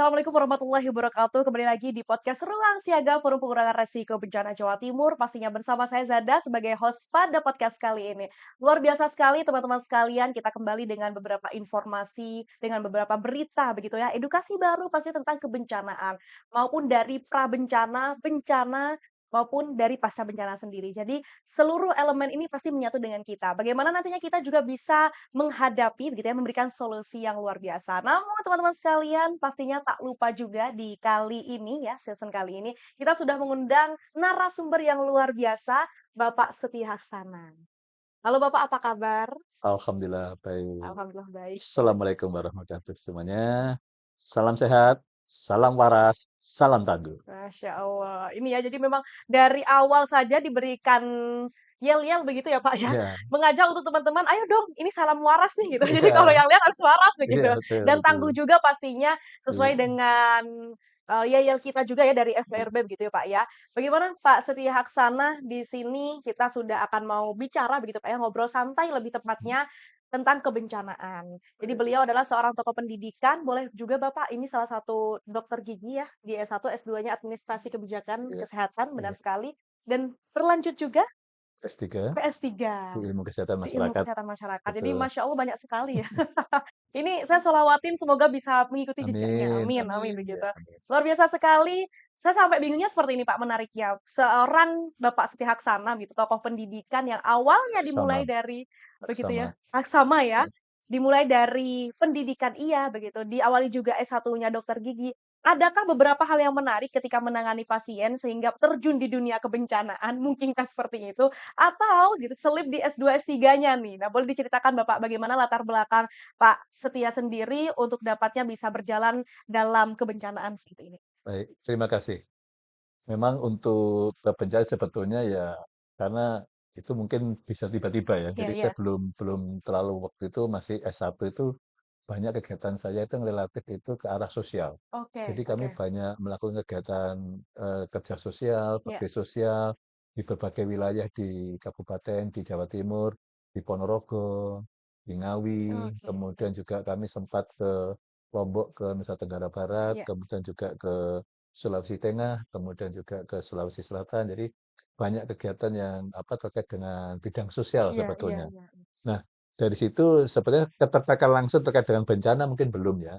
Assalamualaikum warahmatullahi wabarakatuh. Kembali lagi di podcast Ruang Siaga Forum Pengurangan Resiko Bencana Jawa Timur. Pastinya bersama saya Zada sebagai host pada podcast kali ini. Luar biasa sekali teman-teman sekalian, kita kembali dengan beberapa informasi, dengan beberapa berita begitu ya. Edukasi baru pasti tentang kebencanaan, maupun dari prabencana, bencana, maupun dari pasca bencana sendiri. Jadi seluruh elemen ini pasti menyatu dengan kita. Bagaimana nantinya kita juga bisa menghadapi begitu ya, memberikan solusi yang luar biasa. Namun teman-teman sekalian, pastinya tak lupa juga di kali ini ya, season kali ini, kita sudah mengundang narasumber yang luar biasa, Bapak Setia Haksana. Halo Bapak, apa kabar? Alhamdulillah baik. Alhamdulillah baik. Assalamualaikum warahmatullahi wabarakatuh semuanya. Salam sehat, salam waras, salam tangguh. Masya Allah. Ini ya, jadi memang dari awal saja diberikan yel-yel begitu ya Pak ya, Iya, mengajak untuk teman-teman, "Ayo dong, ini salam waras nih," gitu. Jadi kalau iya, yang lihat harus waras iya, begitu. betul, Dan betul. tangguh juga pastinya sesuai Iya, dengan, yel-yel kita juga ya dari iya, FVRB begitu ya Pak ya. Bagaimana Pak Setia Haksana, di sini kita sudah akan mau bicara begitu Pak ya, ngobrol santai lebih tepatnya tentang kebencanaan. Jadi baik, beliau adalah seorang tokoh pendidikan, boleh juga Bapak ini salah satu dokter gigi ya, di S1, S2-nya Administrasi Kebijakan iya, Kesehatan, benar iya. sekali, dan berlanjut juga S3 PS3 di ilmu kesehatan di Ilmu masyarakat, Kesehatan Masyarakat. Jadi betul. Masya Allah banyak sekali ya. Ini saya sholawatin semoga bisa mengikuti jejaknya, Amin, amin amin, amin, ya, begitu. amin. Luar biasa sekali, saya sampai bingungnya seperti ini Pak menariknya, seorang Bapak Setia Haksana gitu, tokoh pendidikan yang awalnya dimulai Sama, dari begitu ya, sama. sama ya, Ya, dimulai dari pendidikan iya begitu, diawali juga S1-nya dokter gigi. Adakah beberapa hal yang menarik ketika menangani pasien sehingga terjun di dunia kebencanaan, mungkinkah seperti itu? Atau gitu selip di S2, S3-nya nih? Nah, boleh diceritakan Bapak bagaimana latar belakang Pak Setia sendiri untuk dapatnya bisa berjalan dalam kebencanaan seperti ini? baik, terima kasih. Memang untuk bencana sebetulnya ya karena itu mungkin bisa tiba-tiba ya. Iya Jadi iya. saya belum belum terlalu waktu itu masih S1 itu banyak kegiatan saya itu yang relatif itu ke arah sosial. Oke Jadi kami oke. banyak melakukan kegiatan kerja sosial, Iya. bakti sosial di berbagai wilayah di kabupaten di Jawa Timur, di Ponorogo, di Ngawi, Oke oke. kemudian juga kami sempat ke Lombok, ke Nusa Tenggara Barat, Iya. kemudian juga ke Sulawesi Tengah, kemudian juga ke Sulawesi Selatan. Jadi banyak kegiatan yang apa terkait dengan bidang sosial Iya iya sebetulnya. iya. Nah, dari situ sebenarnya ketertarikan langsung terkait dengan bencana mungkin belum ya,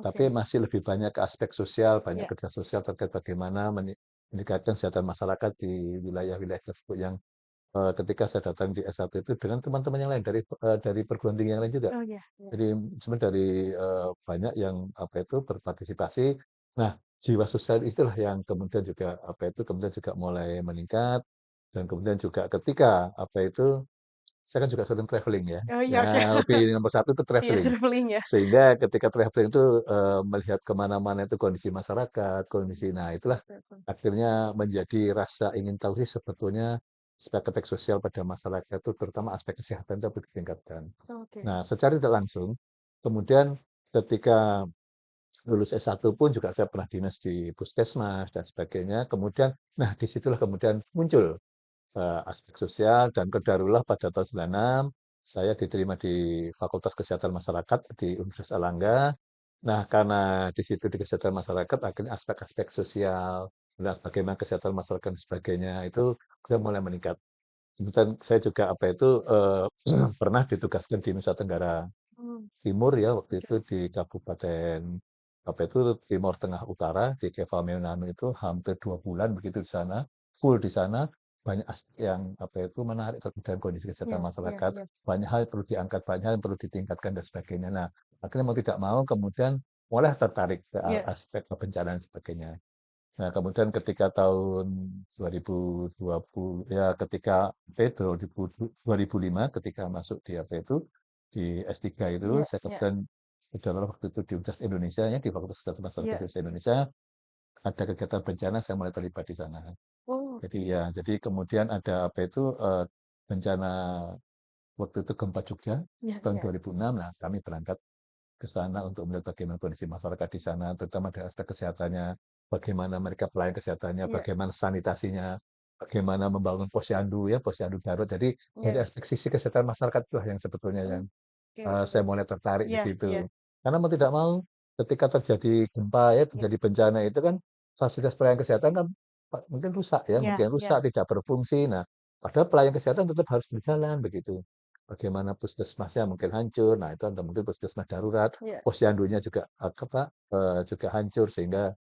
tapi Oke. masih lebih banyak ke aspek sosial, banyak Iya. kerja sosial terkait bagaimana meningkatkan kesehatan masyarakat di wilayah-wilayah tersebut yang ketika saya datang di S1 itu dengan teman-teman yang lain dari perguruan tinggi yang lain juga. Oh iya iya. Jadi sebenarnya dari banyak yang apa itu berpartisipasi. Nah, jiwa sosial itulah yang kemudian juga apa itu kemudian juga mulai meningkat dan kemudian juga ketika apa itu saya kan juga sering traveling ya. Oh iya Ya oke. lebih nomor satu itu Iya traveling. traveling ya. Sehingga ketika traveling itu melihat kemana-mana itu kondisi masyarakat, kondisi nah itulah Betul betul. akhirnya menjadi rasa ingin tahu sih sebetulnya aspek-aspek sosial pada masyarakat itu terutama aspek kesehatan itu perlu ditingkatkan. Oke. Nah, secara tidak langsung, kemudian ketika lulus S1 pun juga saya pernah dinas di puskesmas dan sebagainya. Kemudian, nah disitulah kemudian muncul aspek sosial dan kodarullah pada tahun 96 saya diterima di Fakultas Kesehatan Masyarakat di Universitas Airlangga. Nah, karena di situ di kesehatan masyarakat akhirnya aspek-aspek sosial dan bagaimana kesehatan masyarakat dan sebagainya itu sudah mulai meningkat. Kemudian saya juga apa itu pernah ditugaskan di Nusa Tenggara Timur ya waktu Oke. itu di Kabupaten apa itu Timur Tengah Utara di Kefalogian itu hampir 2 bulan begitu di sana, full di sana, banyak aspek yang apa itu menarik terkait dengan kondisi Iya kesehatan iya masyarakat, iya. banyak hal yang perlu diangkat, banyak hal yang perlu ditingkatkan dan sebagainya. Nah, akhirnya mau tidak mau kemudian mulai tertarik ke Iya. aspek kebencanaan dan sebagainya. Nah, kemudian ketika tahun 2020 ya ketika apa itu 2005 ketika masuk di apa itu di S3 itu Iya saya iya. kebetulan adalah waktu itu di Universitas Indonesia ya di Fakultas Kesehatan Masyarakat Iya. Universitas Indonesia ada kegiatan bencana saya mulai terlibat di sana. Jadi Oke. ya jadi kemudian ada apa itu bencana waktu itu gempa Jogja Iya tahun iya. 2006. Nah, kami berangkat ke sana untuk melihat bagaimana kondisi masyarakat di sana, terutama dari aspek kesehatannya, bagaimana mereka pelayan kesehatannya, Iya bagaimana sanitasinya, bagaimana membangun posyandu ya, posyandu darurat. Jadi dari iya. aspek sisi kesehatan masyarakat itulah yang sebetulnya yang Oke oke. saya mulai tertarik di Iya iya. situ. Karena mau tidak mau ketika terjadi gempa ya, Iya, terjadi bencana itu kan fasilitas pelayanan kesehatan kan mungkin rusak ya, iya, mungkin iya, rusak, tidak berfungsi. Nah, padahal pelayanan kesehatan tetap harus berjalan begitu. Bagaimana puskesmasnya mungkin hancur, nah itu atau mungkin puskesmas darurat, iya. posyandunya juga juga hancur sehingga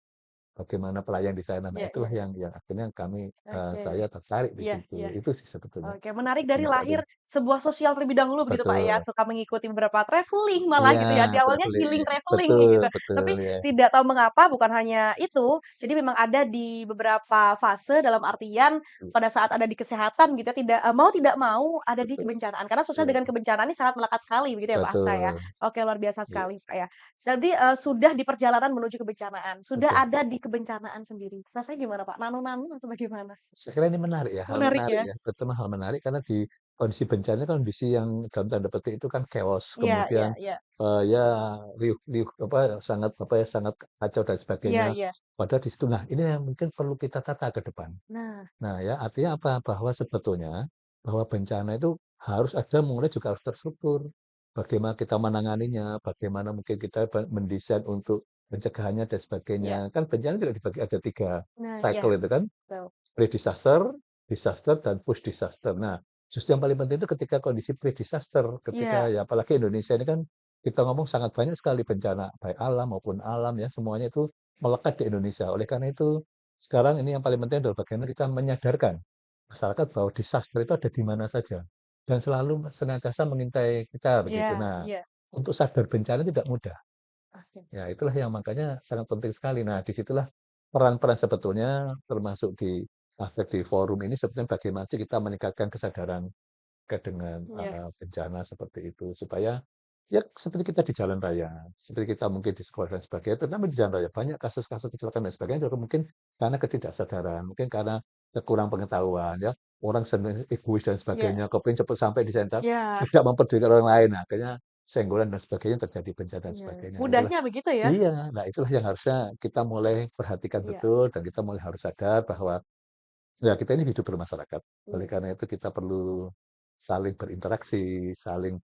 bagaimana pelayan di sana. Nah, Iya, itulah iya, iya. yang akhirnya Oke. saya tertarik di Iya, situ. iya. Itu sih sebetulnya Oke, menarik dari lahir pendapatnya. sebuah sosial terlebih dahulu begitu, Pak, ya, Betul. suka mengikuti beberapa traveling malah Iya, gitu ya, di awalnya healing travelling. traveling Betul gitu. betul, Tapi ya. tidak tahu mengapa bukan hanya itu, jadi memang ada di beberapa fase dalam artian pada saat ada di kesehatan gitu ya, mau tidak mau ada di Betul, kebencanaan. Karena sosial iya, dengan kebencanaan ini sangat melekat sekali begitu ya, bahasa ya. betul, Oke, luar biasa iya, sekali, Pak, ya. Jadi, sudah di perjalanan menuju kebencanaan, sudah betul. ada di kebencanaan sendiri. Rasanya gimana, Pak? Nano-nano atau bagaimana? Saya kira ini menarik ya, hal Menarik menarik ya? ya, terutama hal menarik karena di kondisi bencana kondisi yang dalam tanda petik itu kan chaos, Iya, iya, kemudian, iya. ya riuh-riuh sangat kacau dan Iya, sebagainya. iya. Padahal di situ, nah ini yang mungkin perlu kita tata ke depan. Nah, Nah ya, artinya apa? Bahwa sebetulnya, bahwa bencana itu harus ada mulai juga harus terstruktur. Bagaimana kita menanganinya, bagaimana mungkin kita mendesain untuk pencegahannya dan sebagainya. iya. Kan bencana juga dibagi ada 3 Nah, iya, cycle itu kan, betul. pre-disaster, disaster, dan post-disaster. Nah, justru yang paling penting itu ketika kondisi pre-disaster, ketika Iya, ya apalagi Indonesia ini kan kita ngomong sangat banyak sekali bencana, baik alam maupun alam ya, semuanya itu melekat di Indonesia. Oleh karena itu, sekarang ini yang paling penting adalah bagaimana kita menyadarkan masyarakat bahwa disaster itu ada di mana saja. Dan selalu senantiasa mengintai kita begitu. iya, Nah, iya. untuk sadar bencana tidak mudah. Oke. Ya, itulah yang makanya sangat penting sekali. Nah, disitulah peran-peran sebetulnya termasuk di aspek di forum ini sebetulnya bagaimana sih kita meningkatkan kesadaran terkait dengan Iya, bencana seperti itu supaya ya seperti kita di jalan raya, seperti kita mungkin di sekolah dan sebagainya, terutama di jalan raya banyak kasus-kasus kecelakaan dan sebagainya juga mungkin karena ketidaksadaran, mungkin karena kurang pengetahuan ya, orang senang egois dan iya, sebagainya, kepingin cepat sampai di sentra, iya, tidak mempedulikan orang lain, nah, akhirnya senggolan dan sebagainya terjadi bencana dan iya. sebagainya. Nah, itulah Mudahnya begitu ya? iya, nah itulah yang harusnya kita mulai perhatikan Iya, betul dan kita mulai harus sadar bahwa ya kita ini hidup bermasyarakat. Oleh iya. karena itu kita perlu saling berinteraksi, saling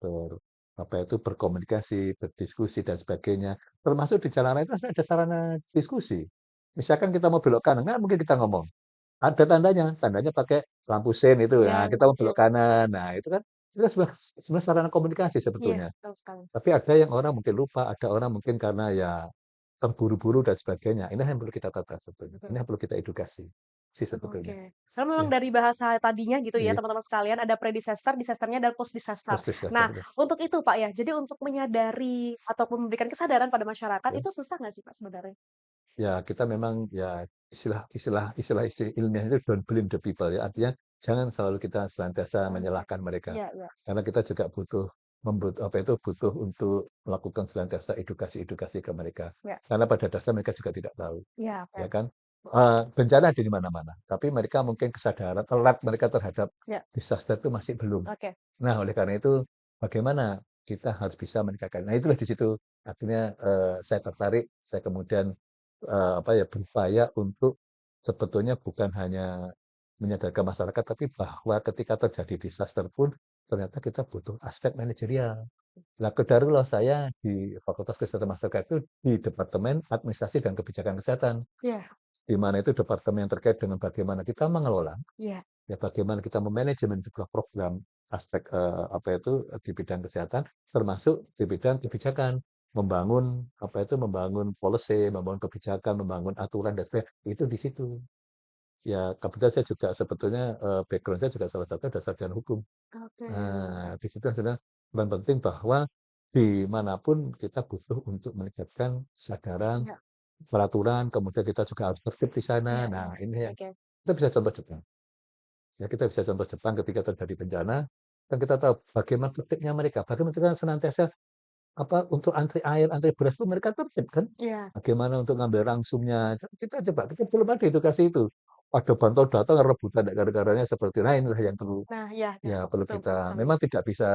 berkomunikasi, berdiskusi dan sebagainya. Termasuk di jalan raya itu sebenarnya ada sarana diskusi. Misalkan kita mau belok kanan, nggak mungkin kita ngomong. Ada tandanya, tandanya pakai lampu sein itu, Iya, nah kita mau iya, belok kanan. Nah itu kan itu kan sebenarnya sarana komunikasi iya, sebetulnya. betul sekali. Tapi ada yang orang mungkin lupa, ada orang mungkin karena ya terburu-buru dan sebagainya. Ini yang perlu kita tata sebetulnya. Ini Betul. yang perlu kita edukasi sih sebetulnya. Oke. Karena memang Ya, dari bahasa tadinya gitu ya, iya, teman-teman sekalian, ada pre-disaster, disasternya, dan post-disaster. persis Nah, Kak, untuk itu Pak ya, jadi untuk menyadari ataupun memberikan kesadaran pada masyarakat, ya. itu susah nggak sih Pak sebenarnya? Ya, kita memang ya istilah ilmiah itu don't blame the people ya. Artinya jangan selalu kita senantiasa Oke. menyalahkan mereka. Iya, iya, Karena kita juga butuh untuk melakukan senantiasa edukasi-edukasi ke mereka. iya, Karena pada dasar mereka juga tidak tahu, iya, ya oke. kan? Bencana ada di mana-mana, tapi mereka mungkin kesadaran alert mereka terhadap Iya, disaster itu masih belum. oke. Nah, oleh karena itu bagaimana kita harus bisa meningkatkan. Nah, itulah di situ akhirnya saya tertarik, saya kemudian berupaya untuk sebetulnya bukan hanya menyadarkan masyarakat, tapi bahwa ketika terjadi disaster pun ternyata kita butuh aspek manajerial. Lah kedarulah saya di Fakultas Kesehatan Masyarakat itu di Departemen Administrasi dan Kebijakan Kesehatan, Iya, di mana itu departemen yang terkait dengan bagaimana kita mengelola, iya, ya bagaimana kita memanajemen sebuah program aspek di bidang kesehatan, termasuk di bidang kebijakan membangun policy, membangun kebijakan, membangun aturan dan sebagainya, itu di situ. Ya kebetulan saya juga sebetulnya, background saya juga salah satu ada sarjana hukum. oke. Nah, di situ sebenarnya peran penting bahwa dimanapun kita butuh untuk meningkatkan kesadaran, Iya, peraturan, kemudian kita juga harus tertib di iya, sana. iya, Nah, ini yang oke. kita bisa contoh Jepang. Ya kita bisa contoh Jepang ketika terjadi bencana, dan kita tahu bagaimana tertibnya mereka, bagaimana mereka senantiasa untuk antri air, antri beras pun mereka tertib kan. Iya. Bagaimana untuk ngambil rangsumnya, kita coba, kita belum ada edukasi itu. Ada bantuan datang rebutan gara-garanya seperti nah inilah yang perlu Nah, iya, iya, ya perlu betul, betul kita sekali. memang tidak bisa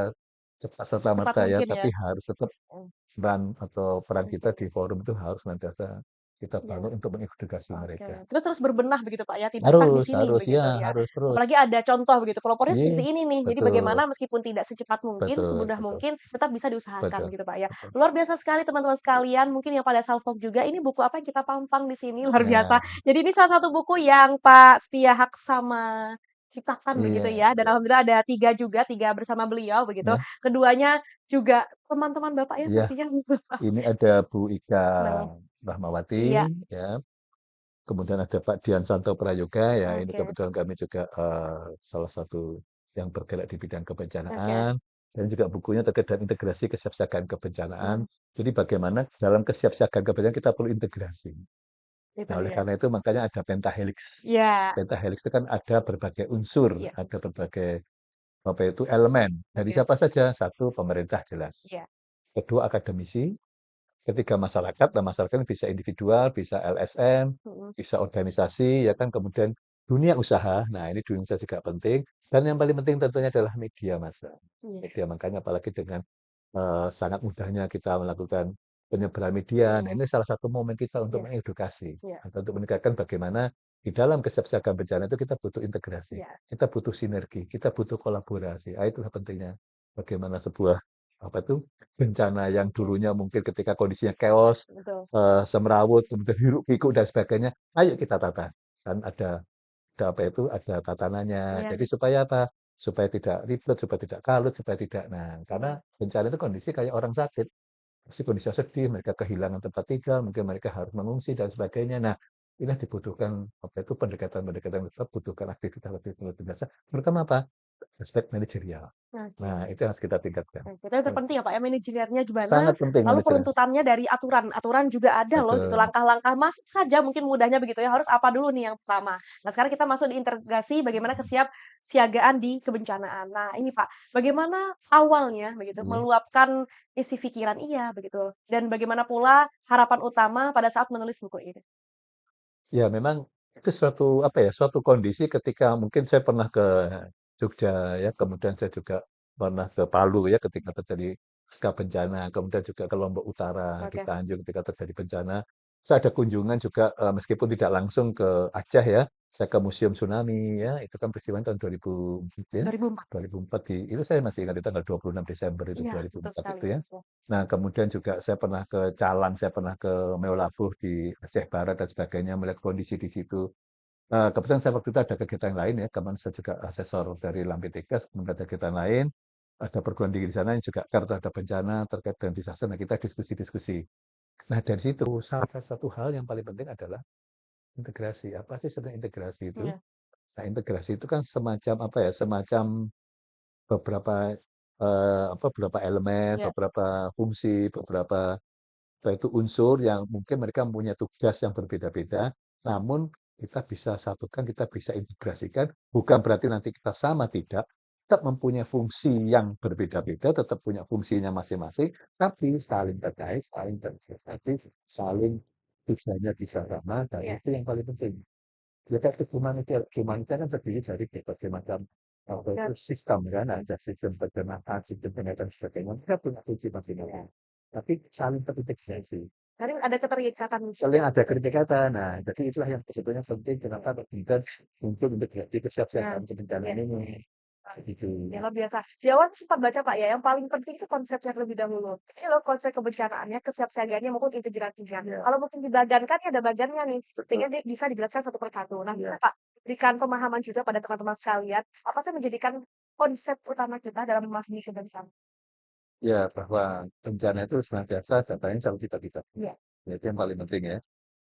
cepat Secepat serta-merta ya, mungkin ya. tapi harus tetap Mhm, peran oke. kita di forum itu harus senantiasa kita Iya. bangun untuk mengedukasi Oke, mereka. terus terus berbenah begitu, Pak, ya, tidak stuck di Harus sini harus, begitu ya ya. harus terus. Apalagi ada contoh begitu, pelopornya Iya, seperti ini nih, jadi betul bagaimana meskipun tidak secepat mungkin, betul semudah betul mungkin tetap bisa diusahakan betul gitu, Pak, ya. betul. Luar biasa sekali teman-teman sekalian, mungkin yang pada salvok juga, ini buku apa yang kita pampang di sini, luar biasa. Nah, Jadi ini salah satu buku yang Pak Setia Haksama ciptakan begitu iya ya, dan iya. alhamdulillah ada 3 juga, 3 bersama beliau begitu. Nah, Keduanya juga teman-teman Bapak ya iya, pastinya. ini ada Bu Ika Nah, Rahmawati, iya, ya. Kemudian ada Pak Dian Santo Prayoga, ya ini oke kebetulan kami juga salah satu yang bergerak di bidang oke. kebencanaan, dan juga bukunya terkait dengan integrasi kesiapsiagaan kebencanaan. Nah, Jadi bagaimana dalam kesiapsiagaan kebencanaan kita perlu integrasi. itu Nah, oleh dia. karena itu makanya ada pentahelix. Iya. Pentahelix itu kan ada berbagai unsur, Iya, ada berbagai apa itu elemen. Dari oke, siapa saja? Satu, pemerintah jelas. iya, Kedua, akademisi. Ketiga, masyarakat. Nah, masyarakat ini bisa individual, bisa LSM, mhm, bisa organisasi, ya kan. Kemudian dunia usaha. Nah, ini dunia usaha juga penting. Dan yang paling penting tentunya adalah media massa. iya, Media, makanya apalagi dengan sangat mudahnya kita melakukan penyebaran media. Nah, mhm, ini salah satu momen kita untuk iya mengedukasi iya atau untuk meningkatkan bagaimana di dalam kesiapsiagaan bencana itu kita butuh integrasi, iya, kita butuh sinergi, kita butuh kolaborasi. Ah, itulah pentingnya bagaimana sebuah apa itu bencana yang iya, dulunya mungkin ketika kondisinya chaos, betul, semerawut, kemudian hiruk-pikuk dan sebagainya, ayo kita tata. Kan ada apa itu, ada tatanannya. iya, Jadi supaya apa? Supaya tidak ribet, supaya tidak kalut, supaya tidak nah, mhm, karena bencana itu kondisi kayak orang sakit, pasti kondisi sedih, mereka kehilangan tempat tinggal, mungkin mereka harus mengungsi dan sebagainya. Nah, inilah dibutuhkan apa itu pendekatan-pendekatan kita butuhkan aktivitas lebih luar biasa, terutama apa? Aspek manajerial. Nah, oke. itu yang harus kita tingkatkan. Oke, tapi Oke. terpenting ya, Pak, ya, manajernya gimana, Sangat penting lalu manajemen. peruntutannya dari aturan. Aturan juga ada loh gitu, Betul. langkah-langkah masuk saja mungkin mudahnya begitu ya, harus apa dulu nih yang pertama. Nah, sekarang kita masuk di integrasi bagaimana kesiapsiagaan di kebencanaan. Nah, ini Pak, bagaimana awalnya begitu Iya. meluapkan isi pikiran iya begitu, dan bagaimana pula harapan utama pada saat menulis buku ini? Ya memang itu suatu apa ya, suatu kondisi ketika mungkin saya pernah ke Jogja ya, kemudian saya juga pernah ke Palu ya ketika terjadi pasca bencana, kemudian juga ke Lombok Utara, di Oke, Tanjung ketika terjadi bencana. Saya ada kunjungan juga, meskipun tidak langsung ke Aceh ya, saya ke Museum Tsunami ya, itu kan peristiwanya tahun 2004 ya, 2004. 2004 itu saya masih ingat itu tanggal 26 Desember itu Iya, betul 2004 sekali. itu ya. Ya. Nah, kemudian juga saya pernah ke Calang, saya pernah ke Meulaboh di Aceh Barat dan sebagainya, melihat kondisi di situ. Kebetulan saya waktu itu ada kegiatan lain ya, kemarin saya juga asesor dari Lampitikas, kemudian ada kegiatan lain, ada perguruan tinggi di sana yang juga care terhadap bencana terkait dengan disaster, nah kita diskusi-diskusi. Nah, dari situ salah satu hal yang paling penting adalah integrasi. Apa sih sebenarnya integrasi itu? Iya, Nah, integrasi itu kan semacam apa ya, semacam beberapa, beberapa elemen, iya, beberapa fungsi, beberapa itu unsur yang mungkin mereka mempunyai tugas yang berbeda-beda, namun kita bisa satukan, kita bisa integrasikan, bukan berarti nanti kita sama, tidak. Tetap mempunyai fungsi yang berbeda-beda, tetap punya fungsinya masing-masing, tapi saling terkait, saling terintegrasi, saling tujuannya bisa sama, dan iya, itu yang paling penting. Ya kan humanita kan terdiri dari berbagai macam apa itu dan sistem kan, ada sistem peternakan, sistem kesehatan, sebagainya. Mereka punya fungsi masing-masing. iya, Tapi saling terintegrasi. kadang ada keterikatan Saling ada kedekatan. Nah, jadi itulah yang sebetulnya penting kenapa kemudian muncul integrasi nah, kesiapsiagaan kebencanaan iya. ini. Gitu. Ya, luar biasa. Di awal sempat baca Pak ya, yang paling penting itu konsepnya terlebih dahulu. Ini loh konsep kebencanaannya, kesiapsiagaannya maupun integrasinya. Iya, Kalau mungkin dibagankan ya ada bagannya nih, betul. sehingga dia bisa dijelaskan satu per satu. Nah, Iya. Pak, berikan pemahaman juga pada teman-teman sekalian, apa sih menjadikan konsep utama kita dalam memahami kebencanaan? Ya, bahwa bencana itu senantiasa datangnya selalu kita-kita. Iya, Ya, itu yang paling penting ya.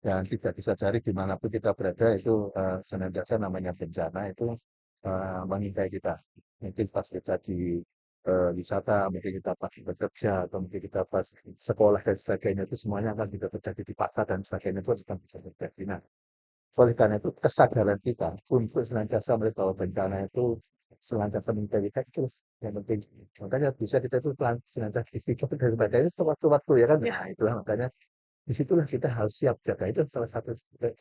Yang tidak bisa cari dimanapun kita berada itu senantiasa namanya bencana itu mengintai kita. Mungkin pas kita di wisata, mungkin kita pas bekerja, atau mungkin kita pas sekolah dan sebagainya itu semuanya akan juga terjadi di pasar dan sebagainya itu akan bisa terjadi. Nah, oleh karena itu kesadaran kita untuk senantiasa melihat bahwa bencana itu senantiasa menjadi itu yang penting. Makanya bisa kita itu senantiasa istiqomah daripada itu sewaktu-waktu ya kan. iya, Nah, itulah makanya disitulah kita harus siap jaga itu salah satu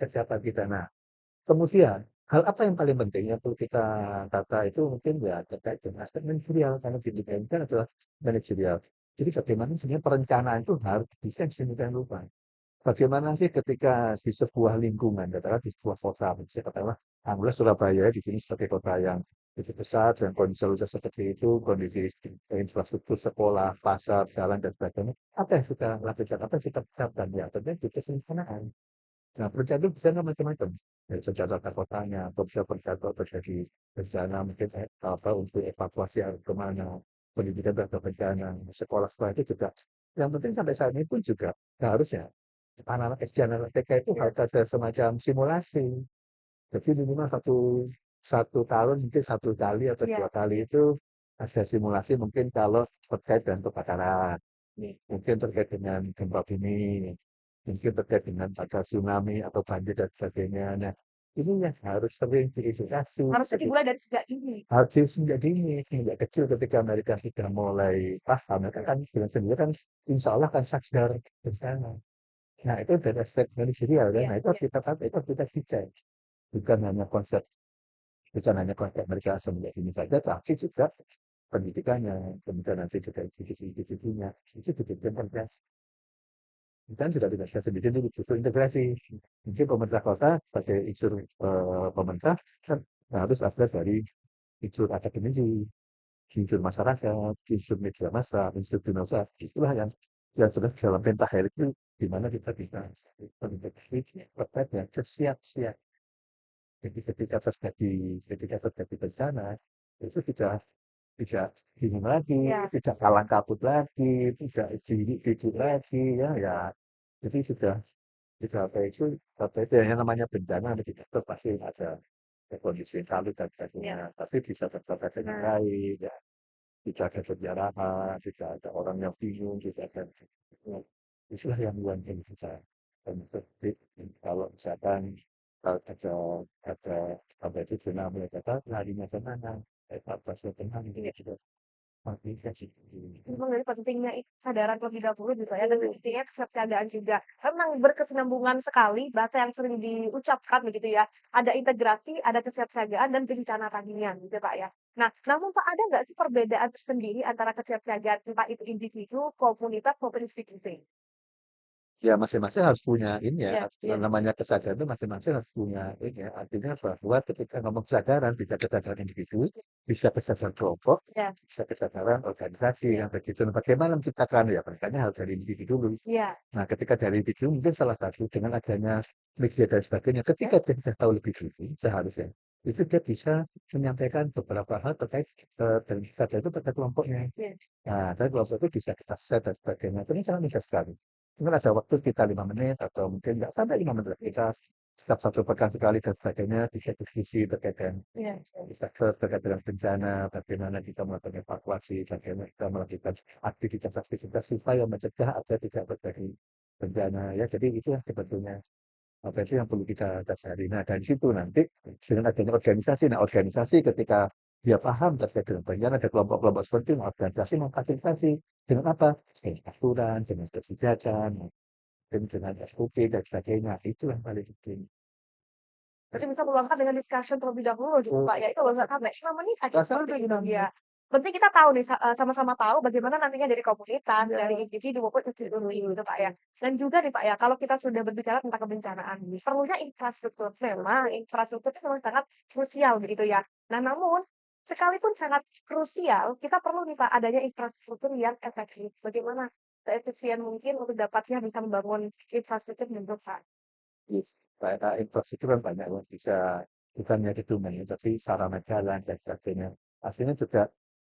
kesiapan kita. Nah, kemudian hal apa yang paling penting yang perlu kita tata itu mungkin ya terkait dengan aspek manajerial karena pendidikan kan adalah manajerial. Jadi bagaimana sebenarnya perencanaan itu harus bisa sedemikian rupa. bagaimana sih ketika di sebuah lingkungan, katakanlah di sebuah kota, misalnya katakanlah anggaplah Surabaya di sini sebagai kota yang begitu besar dan kondisi lalu lintas seperti itu, kondisi infrastruktur sekolah, pasar, jalan dan sebagainya. Apa yang kita lakukan? Apa yang kita lakukan? Ya, tentunya di kesenjangan. Nah, perencanaan itu bisa kan macam-macam. Ya, rencana tata kotanya, atau bisa berjadwal terjadi rencana mungkin apa untuk evakuasi kemana, pendidikan atau bencana, sekolah-sekolah itu juga. Yang penting sampai saat ini pun juga harusnya anak-anak SD, anak-anak TK itu harus ada semacam simulasi. Jadi minimal satu tahun mungkin satu kali atau Iya, dua kali itu ada simulasi mungkin kalau terkait dengan kebakaran, mungkin terkait dengan gempa bumi, mungkin terkait dengan ada tsunami atau banjir dan sebagainya. Nah, ini yang harus sering diedukasi. harusnya Jadi dimulai dari sejak ini. harus sejak dini, sejak kecil ketika mereka sudah mulai paham, mereka kan dengan sendiri kan insya Allah kan sadar bersama. Nah, itu dari aspek manajerial kan. Iya, Nah, itu harus iya. kita pakai, itu harus kita desain. Bukan hanya konsep, bukan hanya konsep mereka semenjak ini saja, tapi juga pendidikannya, kemudian nanti juga individu-individunya, itu juga penting. Dan sudah tidak bisa sendiri ini butuh integrasi. Mungkin pemerintah kota sebagai unsur pemerintah kan harus ada dari unsur akademisi, unsur masyarakat, unsur media massa, unsur dunia usaha. Itulah yang sudah dalam pentahelix itu di mana kita bisa terintegrasi terkait dengan kesiap-siap. Jadi ketika terjadi bencana itu tidak bingung lagi, Iya. tidak kalang kabut lagi, tidak duduk lagi, ya, ya. Jadi sudah apa itu yang namanya bencana ada tidak pasti ada kondisi salut dan Iya. sebagainya. Tapi bisa terjaga dengan Nah, baik, ya. Tidak ada penjarahan, tidak ada orang yang bingung, tidak ada itulah yang bisa. Dan seperti kalau misalkan ada apa itu tsunami kata larinya kemana, evakuasi kemana itu iya. juga penting sih. Memang dari pentingnya kesadaran terlebih dahulu gitu ya, dan pentingnya kesiapsiagaan juga. Memang berkesinambungan sekali bahasa yang sering diucapkan begitu ya. Ada integrasi, ada kesiapsiagaan dan bencana tadinya gitu Pak ya. Nah, namun Pak ada nggak sih perbedaan tersendiri antara kesiapsiagaan entah itu individu, komunitas maupun institusi? Ya masing-masing harus punya ini ya, Iya, iya, namanya kesadaran itu masing-masing harus punya ini ya, artinya bahwa ketika ngomong kesadaran, bisa kesadaran individu, bisa kesadaran kelompok, iya, bisa kesadaran organisasi, iya, yang begitu. Nah, bagaimana menciptakan ya, makanya harus dari individu dulu. iya, Nah, ketika dari individu mungkin salah satu dengan adanya media dan sebagainya, iya, ketika dia sudah tahu lebih dulu, seharusnya itu dia bisa menyampaikan beberapa hal terkait dan kesadaran itu pada kelompoknya. iya, Nah, dari kelompok itu bisa kita set dan sebagainya. Ini sangat mudah sekali. Mungkin ada waktu kita 5 menit atau mungkin nggak sampai 5 menit. Kita setiap 1 pekan sekali dan sebagainya bisa diskusi terkait dengan iya, disaster, terkait dengan bencana, bagaimana kita melakukan evakuasi, bagaimana kita melakukan aktivitas-aktivitas supaya mencegah agar tidak terjadi bencana. Ya, jadi itu yang sebetulnya apa itu yang perlu kita dasari. Nah, dari situ nanti dengan adanya organisasi, nah organisasi ketika dia paham terkait dengan bencana, ada kelompok-kelompok seperti itu, organisasi memfasilitasi dengan apa? Dengan aturan, dengan kebijakan, mungkin dengan SOP dan sebagainya. Itu yang paling penting. berarti bisa meluangkan dengan discussion terlebih dahulu gitu Pak ya, itu loh sampai 6 menit aja Nggak salah seperti itu, namanya. ya. Penting kita tahu nih, sama-sama tahu bagaimana nantinya dari komunitas, dari individu maupun institusi gitu Pak ya. Dan juga nih Pak ya, kalau kita sudah berbicara tentang kebencanaan, perlunya infrastruktur. Memang infrastruktur itu memang sangat krusial begitu ya. Nah namun, sekalipun sangat krusial, kita perlu nih Pak adanya infrastruktur yang efektif. Bagaimana seefisien mungkin untuk dapatnya bisa membangun infrastruktur menurut Pak? Kayak infrastruktur kan banyak yang bisa bukannya gedungan ya, tapi sarana jalan dan sebagainya. Aslinya juga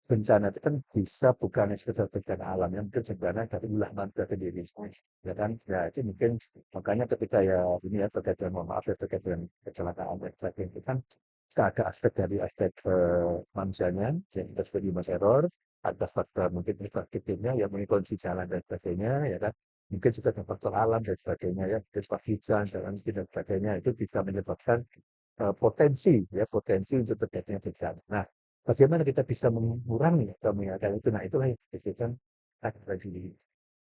bencana itu kan bisa bukan sekedar bencana alam, yang mungkin bencana dari ulah manusia sendiri. Ya kan, ya itu mungkin makanya ketika ya ini ya terkait dengan mohon maaf ya terkait dengan kecelakaan dan sebagainya itu kan ada aspek dari aspek manusianya yang kita sebut human error, ada faktor mungkin infrastrukturnya yang mungkin kondisi jalan dan sebagainya ya kan. Mungkin juga ada faktor alam dan sebagainya ya, mungkin hujan dan sebagainya itu bisa menyebabkan potensi untuk terjadinya bencana. Nah, bagaimana kita bisa mengurangi atau mengingatkan itu? Nah, itulah yang disebutkan tragedi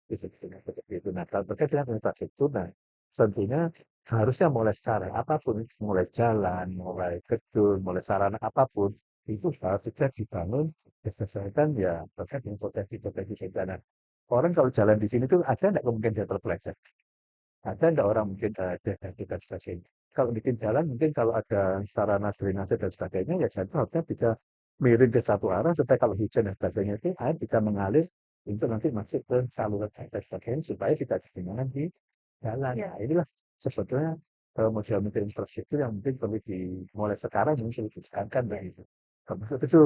itu seperti itu. Nah, kalau terkait dengan infrastruktur, nah tentunya harusnya mulai sekarang apapun, mulai jalan, mulai gedung, mulai sarana apapun itu harus sudah dibangun berdasarkan ya terkait dengan potensi-potensi bencana. Orang kalau jalan di sini tuh ada nggak kemungkinan dia terpeleset? Ada nggak orang mungkin dehidrasi dan sebagainya. Kalau bikin jalan mungkin kalau ada sarana drainase dan sebagainya ya jalan harusnya bisa miring ke satu arah supaya kalau hujan dan sebagainya itu air bisa mengalir untuk nanti masuk ke saluran air dan sebagainya supaya tidak ketinggalan di jalan. Iya. Nah, inilah sebetulnya model-model infrastruktur yang mungkin perlu dimulai sekarang mungkin ditekankan Iya. begitu. Termasuk itu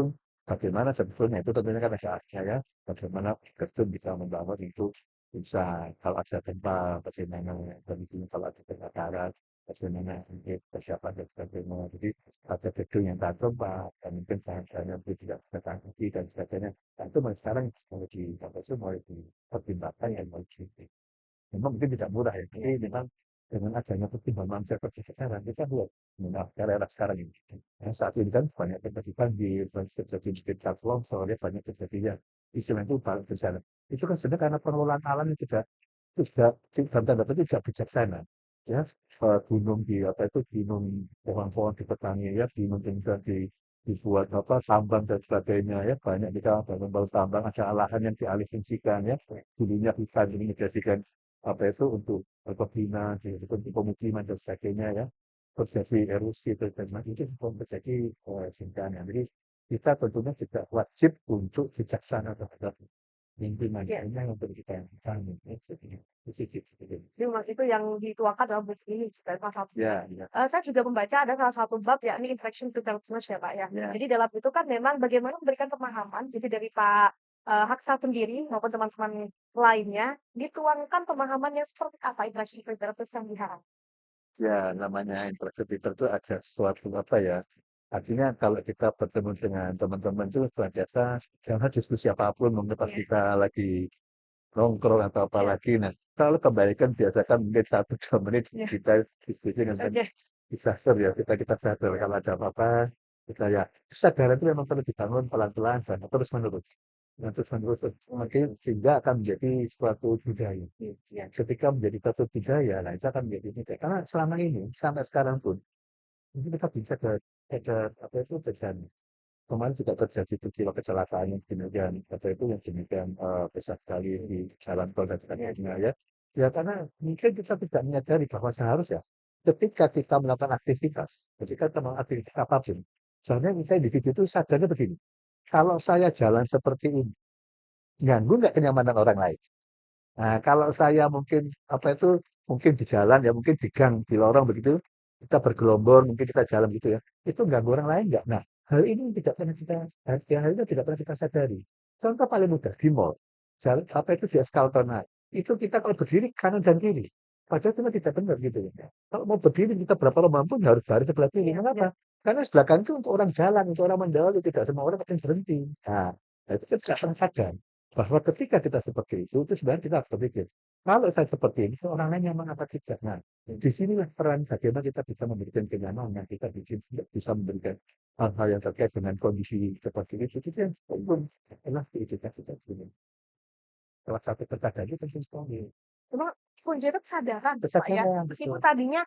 bagaimana sebetulnya itu tentunya kan ada artinya ya, bagaimana Gersun bisa membangun itu bisa kalau ada gempa bagaimana kondisinya kalau ada kebakaran bagaimana mungkin persiapan dan sebagainya. Jadi ada gedung yang tahan gempa dan mungkin bahan-bahannya itu tidak bisa tahan api dan sebagainya. Nah, itu mulai sekarang mulai di apa itu mulai dipertimbangkan yang mulai di memang mungkin tidak murah ya, tapi memang dengan adanya pertimbangan seperti sekarang, kita lihat era sekarang ini. Ya, saat ini kan banyak terjadi banjir, banyak terjadi bencana longsor, ya, banyak terjadi ya, istilah itu balik ke sana. Itu kan sebenarnya karena pengelolaan alam yang tidak dalam tanda petik tidak bijaksana. Ya, gunung di apa itu gunung pohon-pohon di petani ya, gunung kemudian dibuat apa tambang dan sebagainya ya banyak kita bangun tambang ada lahan yang dialihfungsikan ya dulunya hutan ini dijadikan apa itu untuk pembina, untuk pemukiman dan sebagainya ya. Terjadi erosi dan sebagainya itu semua terjadi bencana. Jadi kita tentunya juga wajib untuk bijaksana terhadap lingkungan. Iya. Ini yang perlu kita pahami. Positif. Jadi memang itu yang dituangkan dalam buku ini sebagai salah satu. Ya, ya, Saya juga membaca ada salah satu bab yakni interaction to customers ya Pak ya. ya. Jadi dalam itu kan memang bagaimana memberikan pemahaman jadi dari Pak Haksa sendiri maupun teman-teman lainnya dituangkan pemahaman yang seperti apa interaction to customers yang diharapkan. Ya, namanya infrastruktur itu ada sesuatu apa ya. Artinya kalau kita bertemu dengan teman-teman itu biasa karena diskusi apapun, mungkin pas Iya. kita lagi nongkrong atau apa Iya. lagi. Nah, kalau kebaikan biasakan mungkin 1 2 menit Iya. kita diskusi dengan Oke. disaster ya, kita sadar kalau ada apa-apa, kita ya kesadaran itu memang perlu dibangun pelan-pelan dan terus menerus. Nah, terus menerus makin sehingga akan menjadi suatu budaya. Iya. Ketika menjadi suatu budaya, nah itu akan menjadi budaya. Karena selama ini sampai sekarang pun ini kita bisa ada apa itu terjadi. Kemarin juga terjadi peristiwa kecelakaan yang demikian, apa itu yang demikian besar sekali di jalan tol dan sebagainya ya. Ya karena mungkin kita tidak menyadari bahwa seharusnya ketika kita melakukan aktivitas, ketika kita melakukan aktivitas apapun, sebenarnya kita individu itu sadarnya begini, kalau saya jalan seperti ini, ganggu nggak kenyamanan orang lain? Nah, kalau saya mungkin apa itu mungkin di jalan ya mungkin di gang di lorong begitu kita bergelombor mungkin kita jalan gitu ya itu ganggu orang lain nggak? Nah hal ini tidak pernah kita hal itu tidak pernah kita sadari. Contoh paling mudah di mall jalan apa itu di eskalator naik itu kita kalau berdiri kanan dan kiri padahal kita tidak benar gitu ya. Kalau mau berdiri kita berapa lama pun harus baris sebelah kiri. Iya. Iya. Mengapa? Karena sebelah kanan itu untuk orang jalan, untuk orang mendahului, tidak semua orang akan berhenti. Nah, itu kita tidak pernah sadar. Bahwa ketika kita seperti itu sebenarnya kita harus berpikir, kalau saya seperti ini, orang lain yang mengapa tidak? Nah, di sinilah peran bagaimana kita bisa memberikan kenyamanan, kita bisa memberikan hal-hal yang terkait dengan kondisi seperti itu yang belum adalah diedukasi ini. Salah satu pertanyaan itu penting sekali. Cuma kuncinya itu kesadaran Pak ya. Kesadaran, Meskipun betul. tadinya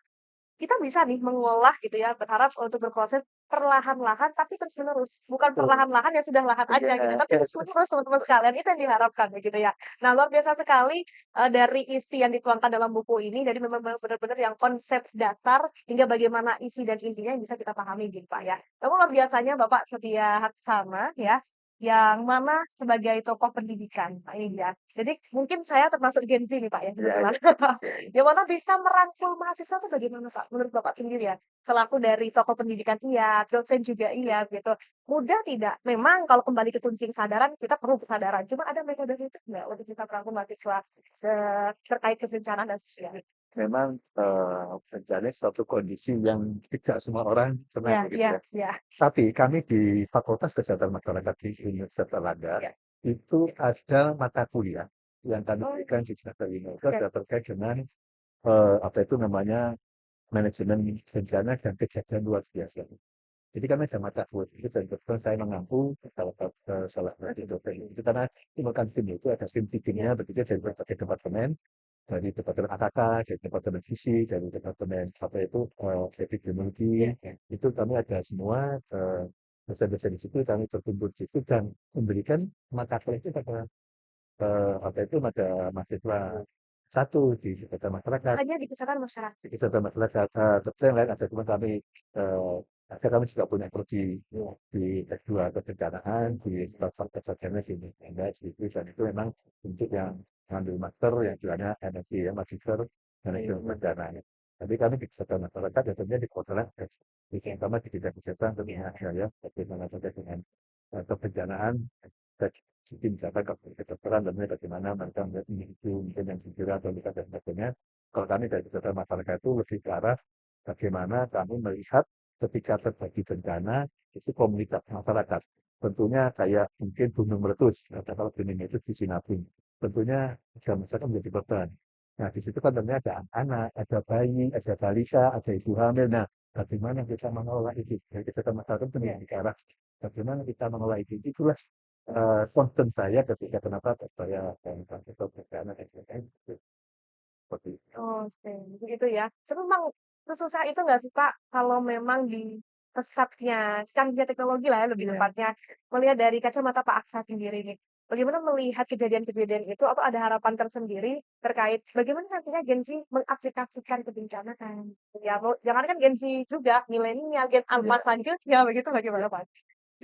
kita bisa nih mengolah gitu ya, berharap untuk berproses perlahan-lahan tapi terus-menerus. Bukan Betul. perlahan-lahan ya sudah lahan aja gitu, Iya, tapi terus-menerus teman-teman sekalian, itu yang diharapkan begitu ya. Nah, luar biasa sekali, dari isi yang dituangkan dalam buku ini, jadi memang benar-benar yang konsep dasar hingga bagaimana isi dan intinya yang bisa kita pahami gitu, Pak, ya. Namun luar biasanya Bapak Setia Haksana ya, yang mana sebagai tokoh pendidikan, Pak, ini dia. Jadi mungkin saya termasuk Gen Z nih, Pak, ya, iya, kebetulan. Yang mana bisa merangkul mahasiswa itu bagaimana, Pak? Menurut Bapak sendiri ya? Selaku dari tokoh pendidikan iya, dosen juga iya, gitu. Mudah tidak? Memang kalau kembali ke kunci kesadaran, kita perlu kesadaran. Cuma ada metode itu nggak untuk bisa merangkul mahasiswa terkait kebencanaan dan sebagainya? memang bencana suatu kondisi yang tidak semua orang pernah Iya, begitu iya, ya. iya, Tapi kami di Fakultas Kesehatan Masyarakat di Universitas Erlangga iya. itu ada mata kuliah yang kami Oh, berikan di semester ini itu oke. ada terkait dengan apa itu namanya manajemen bencana dan kejadian luar biasa. Jadi kami ada mata kuliah itu dan kebetulan saya mengampu salah satu dosen itu karena tim tim itu ada timnya begitu dari berbagai departemen dari departemen AKK, dari departemen fisik, dari departemen apa itu epidemiologi, itu kami ada semua dosen-dosen di situ kami berkumpul di situ dan memberikan mata kuliah itu pada apa itu pada mahasiswa satu di kesehatan masyarakat, Hanya di kesehatan masyarakat. di kesehatan masyarakat. Tapi yang lain ada teman kami, ada kami juga punya prodi di S2 kebencanaan di Fakultas Sarjana di itu, dan itu memang untuk yang ngambil master yang jualnya energi ya, magister manajemen bencana. Tapi kami di kesehatan masyarakat ya tentunya di kotoran yang sama di bidang kesehatan tentunya ya, bagaimana saja dengan kebencanaan mungkin misalkan kedokteran dan bagaimana mereka melihat itu mungkin yang jujur atau luka dan sebagainya. Kalau kami dari kesehatan masyarakat itu lebih ke arah bagaimana kami melihat ketika terjadi bencana itu komunitas masyarakat. Tentunya kayak mungkin gunung meletus, atau kalau gunung meletus di Sinabung. Tentunya juga masyarakat menjadi korban. Nah, di situ kan tentunya ada anak, ada bayi, ada balita, ada ibu hamil. Nah, bagaimana kita mengelola itu? Dari kesehatan masyarakat itu yang ke arah bagaimana kita mengelola itu. Itulah concern saya ketika kenapa saya itu bencana dan sebagainya. Seperti itu. Oke, begitu ya. Tapi memang sesusah itu nggak sih Kak, kalau memang di pesatnya canggihnya teknologi lah ya lebih tepatnya, melihat dari kacamata Pak Aksa sendiri nih. Bagaimana melihat kejadian-kejadian itu atau ada harapan tersendiri terkait bagaimana nantinya Gen Z mengaplikasikan kebencanaan? Ya, mau jangankan Gen Z juga, milenial, Gen Alpha selanjutnya, begitu bagaimana Pak?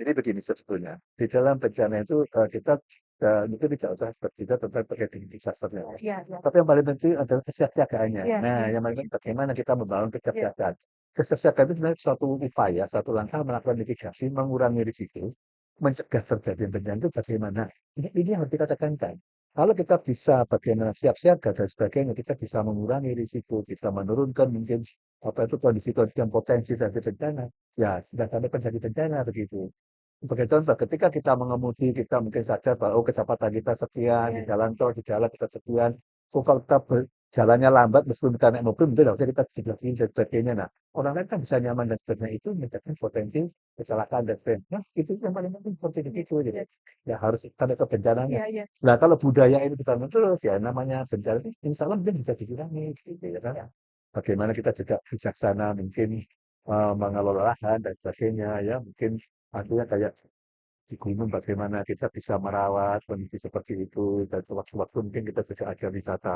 Jadi begini sebetulnya, di dalam bencana itu kita itu tidak usah berbicara tentang terkait dengan disasternya. Iya, iya. Tapi yang paling penting adalah kesiapsiagaannya. Iya, Nah, iya. yang paling penting bagaimana kita membangun Iya. kesiapsiagaan. Kesiapsiagaan itu sebenarnya suatu upaya, satu langkah melakukan mitigasi, mengurangi risiko, mencegah terjadi bencana itu bagaimana. Ini yang harus kita tekankan. Kalau kita bisa bagaimana siap siaga dan sebagainya, kita bisa mengurangi risiko, bisa menurunkan mungkin apa itu kondisi-kondisi yang potensi terjadi bencana. Ya, tidak sampai terjadi bencana begitu. Sebagai contoh, ketika kita mengemudi, kita mungkin sadar bahwa oh, kecepatan kita sekian, di jalan tol, di jalan kita sekian. So, kalau kita jalannya lambat, meskipun kita naik mobil, mungkin harusnya kita jeblokin dan sebagainya. Nah, orang lain kan bisa nyaman dan sebagainya itu menyebabkan potensi kecelakaan dan sebagainya. Nah, itu yang paling penting seperti itu. Gitu. Ya harus ada kebencananya. Iya, iya. Nah, kalau budaya ini kita terus, ya namanya bencana ini, insya Allah mungkin bisa dikurangi. Gitu, ya kan? Bagaimana kita juga bijaksana mungkin mengelola lahan dan sebagainya. Ya, mungkin artinya kayak di gunung bagaimana kita bisa merawat kondisi seperti itu dan sewaktu-waktu mungkin kita juga ada wisata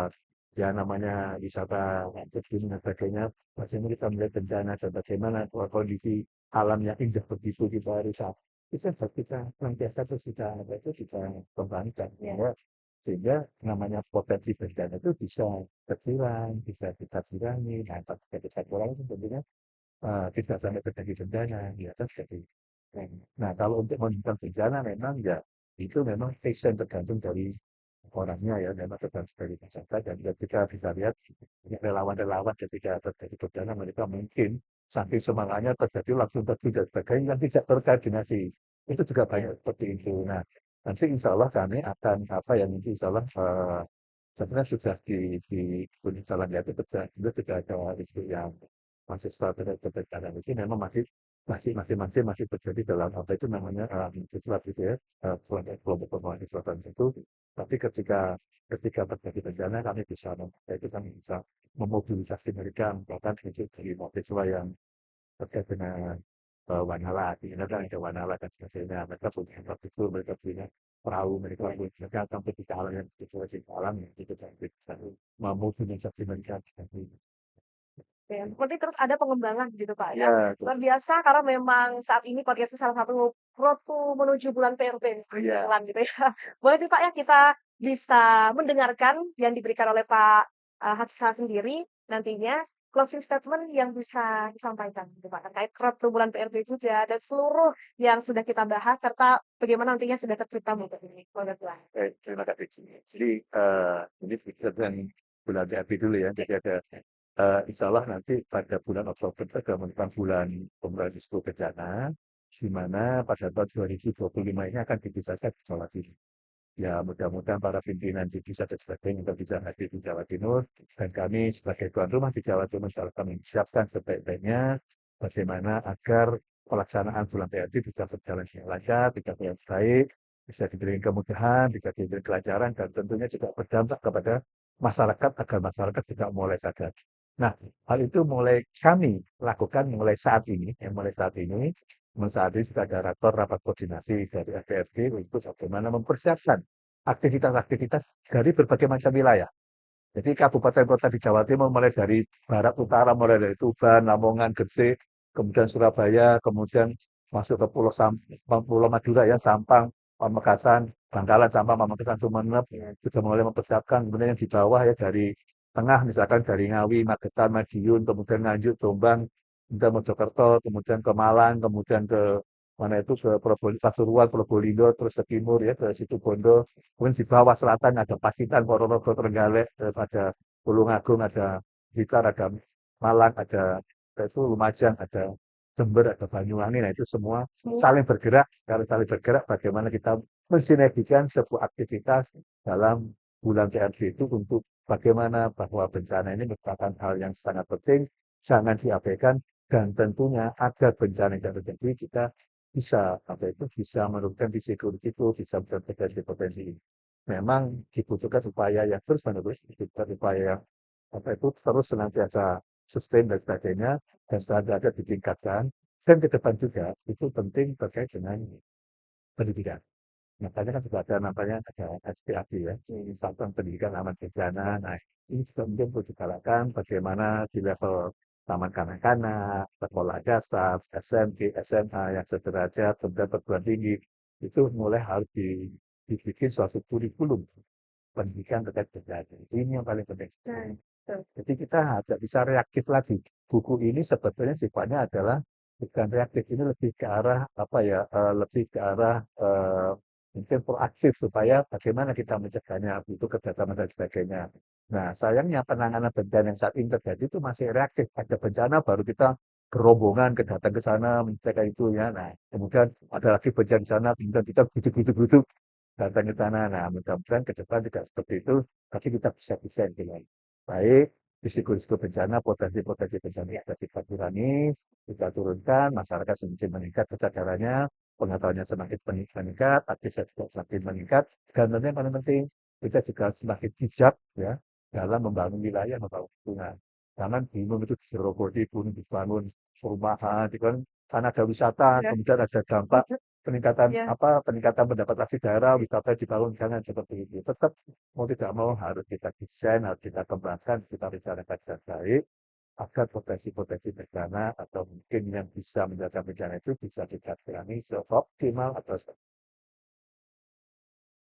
ya namanya wisata untuk gunung dan sebagainya bagaimana kita melihat bencana dan bagaimana kondisi alam yang indah begitu kita riset itu harus kita senantiasa terus kita kembangkan ya. Sehingga namanya potensi bencana itu bisa berkurang bisa kita kurangi nah ketika kita kurangi tentunya tidak sampai terjadi bencana ya kan seperti nah, kalau untuk menghentikan bencana memang ya itu memang passion tergantung dari orangnya ya, memang tergantung dari masyarakat dan kita bisa lihat relawan-relawan ketika terjadi bencana mereka mungkin saking semangatnya terjadi langsung terjadi dan sebagainya yang tidak terkoordinasi. Itu juga banyak seperti itu. Nah, nanti insya Allah kami akan apa yang nanti insya Allah sebenarnya sudah di unit jalan ya itu sudah ada isu yang masih terhadap bencana ini memang masih terjadi dalam apa itu namanya Islam gitu ya kelompok mahasiswa itu tapi ketika terjadi bencana kami bisa itu kami bisa memobilisasi mereka bahkan itu dari mahasiswa yang terkait dengan Wanala di sana kan ada Wanala dan sebagainya mereka punya tempat itu mereka punya perahu mereka punya sampai di alam yang situasi alam itu kan bisa memobilisasi mereka. Oke, seperti terus ada pengembangan gitu Pak ya. Iya, Luar biasa karena memang saat ini podcast salah satu proto menuju bulan PRT iya. bulan gitu ya. Boleh nih Pak ya kita bisa mendengarkan yang diberikan oleh Pak Hatsa sendiri nantinya closing statement yang bisa disampaikan gitu Pak terkait proto bulan PRT juga dan seluruh yang sudah kita bahas serta bagaimana nantinya sudah tercipta mobil ini. Boleh Pak. Terima kasih. Jadi ini kita yang bulan BAB dulu ya. Jadi ada insya Allah nanti pada bulan Oktober kita akan menemukan bulan pemulihan risiko bencana, di mana pada tahun 2025 ini akan dipisahkan di Jawa Timur. Ya mudah-mudahan para pimpinan di pusat dan sebagainya kita bisa hadir di Jawa Timur dan kami sebagai tuan rumah di Jawa Timur insya Allah kami siapkan sebaik-baiknya bagaimana agar pelaksanaan bulan PRT bisa berjalan dengan lancar, tidak dengan baik, bisa diberikan kemudahan, bisa diberikan kelancaran dan tentunya juga berdampak kepada masyarakat agar masyarakat juga mulai sadar. Nah, hal itu mulai kami lakukan mulai saat ini, saat ini sudah ada rapat koordinasi dari FPRD untuk bagaimana mempersiapkan aktivitas-aktivitas dari berbagai macam wilayah. Jadi kabupaten kota di Jawa Timur mulai dari barat utara, mulai dari Tuban, Lamongan, Gresik, kemudian Surabaya, kemudian masuk ke Pulau Madura ya, Sampang, Pamekasan, Bangkalan, Sampang, Pamekasan, Sumeneb, sudah mulai mempersiapkan. Kemudian yang di bawah ya dari tengah, misalkan dari Ngawi, Magetan, Madiun, kemudian Nganjuk, Jombang, kemudian Mojokerto, kemudian ke Malang, kemudian ke mana itu ke Pasuruan, Probolinggo, terus ke timur ya ke Situbondo. Kemudian di bawah selatan ada Pacitan, Ponorogo, Trenggalek, ada Tulungagung, ada Blitar, ada Malang, ada itu Lumajang, ada Jember, ada Banyuwangi. Nah itu semua Semua. saling bergerak. Kalau saling bergerak, bagaimana kita mensinergikan sebuah aktivitas dalam bulan CRB itu untuk bagaimana bahwa bencana ini merupakan hal yang sangat penting, jangan diabaikan, dan tentunya agar bencana yang terjadi kita bisa menurunkan risiko itu, bisa mendeteksi potensi ini. Memang dibutuhkan upaya yang terus-menerus, dibutuhkan upaya yang terus senantiasa sustain dan sebagainya, dan standar ditingkatkan. Dan ke depan juga itu penting terkait dengan pendidikan. Makanya kan juga ada namanya ada SPAD ya, Satuan Pendidikan Aman Bencana. Nah, ini juga mungkin perlu digalakan bagaimana di level taman kanak-kanak, sekolah dasar, SMP, SMA yang sederajat, kemudian perguruan tinggi, itu mulai harus dibikin suatu kurikulum pendidikan terkait bencana. Ini yang paling penting. Jadi kita agak bisa reaktif lagi. Buku ini sebetulnya sifatnya adalah bukan reaktif, ini lebih ke arah apa ya, lebih ke arah mungkin proaktif supaya bagaimana kita mencegahnya, itu kerjasama dan sebagainya. Nah, sayangnya penanganan bencana yang saat ini terjadi itu masih reaktif. Ada bencana baru kita berombongan datang ke sana mencegah itu ya. Nah, kemudian ada lagi bencana di sana, kemudian kita bujuk-bujuk datang ke sana. Nah, mudah-mudahan ke depan tidak seperti itu, tapi kita bisa desain dengan baik, risiko-risiko bencana, potensi-potensi bencana yang ada kita kurangi, kita turunkan, masyarakat semakin meningkat kesadarannya, pengetahuannya semakin meningkat, aktivitas semakin meningkat, dan yang paling penting, kita juga semakin bijak ya dalam membangun wilayah, membangun lingkungan. Jangan bingung itu digerogoti, dibangun perumahan, itu kan karena ada wisata, Ya. kemudian ada dampak peningkatan Ya. peningkatan pendapatan daerah, wisata dibangun, jangan seperti itu. Tetap mau tidak mau harus kita desain, harus kita kembangkan, kita bicarakan dengan baik agar potensi-potensi bencana atau mungkin yang bisa menyebabkan bencana itu bisa kita kurangi seoptimal atau seperti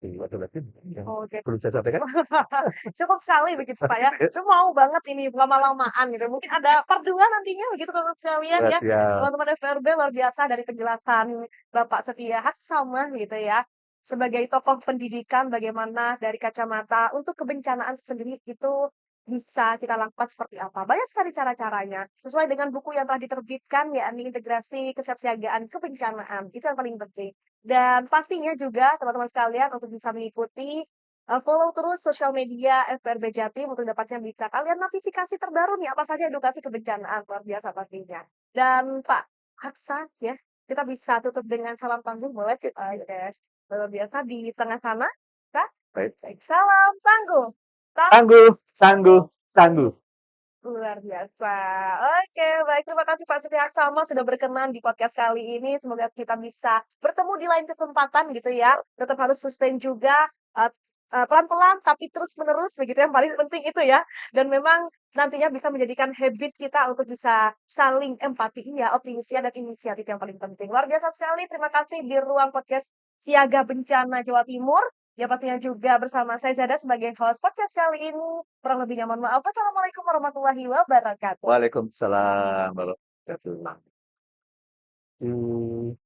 lagi yang Oke. perlu saya sampaikan. Cukup sekali begitu, Pak, ya. Saya mau banget ini lama-lamaan gitu. Mungkin ada part 2 nantinya begitu teman-teman sekalian Ya, ya. siap. Teman-teman FRB luar biasa dari penjelasan Bapak Setia Haksama gitu ya. Sebagai tokoh pendidikan bagaimana dari kacamata untuk kebencanaan sendiri itu bisa kita lakukan seperti apa. Banyak sekali cara-caranya. Sesuai dengan buku yang telah diterbitkan yakni Integrasi Kesiapsiagaan Kebencanaan. Itu yang paling penting. Dan pastinya juga teman-teman sekalian untuk bisa mengikuti follow terus sosial media FRB Jatim untuk dapatnya berita kalian notifikasi terbaru nih apa saja edukasi kebencanaan, luar biasa pastinya. Dan Pak Haksa ya, kita bisa tutup dengan salam tangguh boleh? Oke, luar biasa di tengah sana, Kak. Baik. Baik, salam tangguh. Tangguh, tangguh, tangguh. Luar biasa. Oke, baik. Terima kasih Pak Siti Haksama sudah berkenan di podcast kali ini. Semoga kita bisa bertemu di lain kesempatan gitu ya. Tetap harus sustain juga eee pelan-pelan tapi terus-menerus begitu yang paling penting itu ya. Dan memang nantinya bisa menjadikan habit kita untuk bisa saling empati iya, optimis ya, dan inisiatif yang paling penting. Luar biasa sekali. Terima kasih di ruang podcast Siaga Bencana Jawa Timur. Ya pastinya juga bersama saya Zada sebagai host podcast kali ini. Kurang lebihnya mohon maaf. Wassalamualaikum warahmatullahi wabarakatuh. Waalaikumsalam warahmatullahi wabarakatuh.